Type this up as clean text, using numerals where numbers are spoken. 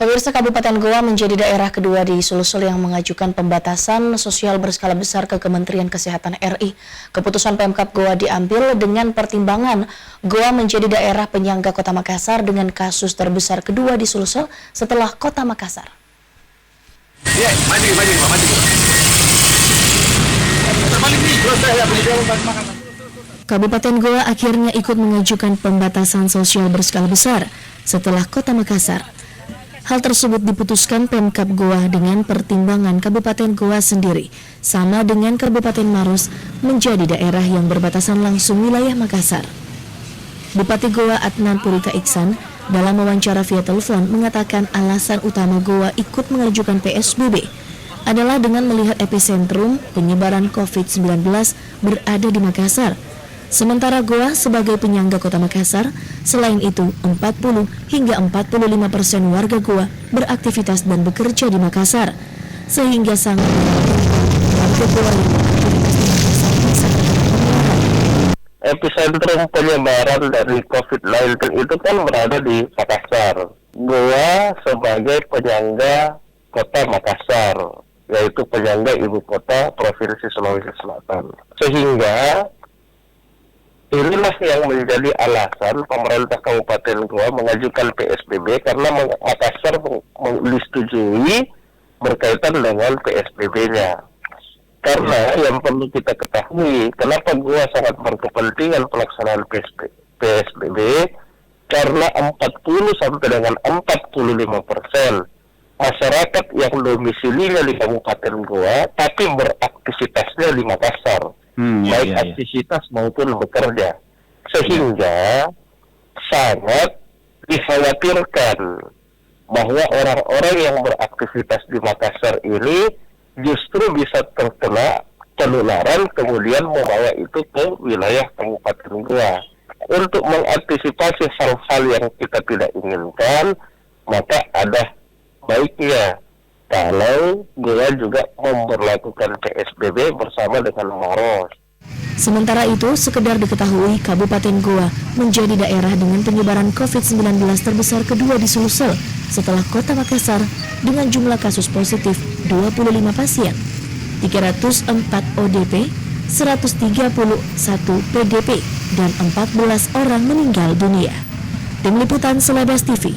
Pemirsa, Kabupaten Goa menjadi daerah kedua di Sulsel yang mengajukan pembatasan sosial berskala besar ke Kementerian Kesehatan RI. Keputusan Pemkab Goa diambil dengan pertimbangan Goa menjadi daerah penyangga Kota Makassar dengan kasus terbesar kedua di Sulsel setelah Kota Makassar. Kabupaten Goa akhirnya ikut mengajukan pembatasan sosial berskala besar setelah Kota Makassar. Hal tersebut diputuskan Pemkab Goa dengan pertimbangan Kabupaten Goa sendiri, sama dengan Kabupaten Maros menjadi daerah yang berbatasan langsung wilayah Makassar. Bupati Goa Adnan Purika Iksan dalam wawancara via telepon mengatakan alasan utama Goa ikut mengajukan PSBB adalah dengan melihat epicentrum penyebaran COVID-19 berada di Makassar. Sementara Goa sebagai penyangga Kota Makassar, selain itu 40 hingga 45% warga Goa beraktivitas dan bekerja di Makassar, sehingga sangat warga Goa yang beraktivitas di Makassar bisa tertular. Epicentrum penyebaran dari COVID-19 itu kan berada di Makassar. Goa sebagai penyangga Kota Makassar, yaitu penyangga ibu kota Provinsi Sulawesi Selatan. Sehingga inilah yang menjadi alasan pemerintah Kabupaten Goa mengajukan PSBB karena Makassar disetujui berkaitan dengan PSBB-nya. Karena yang perlu kita ketahui, kenapa Goa sangat berkepentingan pelaksanaan PSBB, karena 40 sampai dengan 45% masyarakat yang domisilinya di Kabupaten Goa tapi beraktivitasnya di Makassar. Baik aktivitas maupun bekerja, sehingga sangat dikhawatirkan bahwa orang-orang yang beraktivitas di Makassar ini justru bisa terkena penularan kemudian membawa itu ke wilayah Kabupaten Goa. Untuk mengantisipasi hal-hal yang kita tidak inginkan, maka ada baiknya kalau Goa juga memberlakukan PSBB bersama dengan Maros. Sementara itu, sekedar diketahui Kabupaten Goa menjadi daerah dengan penyebaran COVID-19 terbesar kedua di Sulsel setelah Kota Makassar dengan jumlah kasus positif 25 pasien, 304 ODP, 131 PDP, dan 14 orang meninggal dunia. Tim Liputan Selebas TV.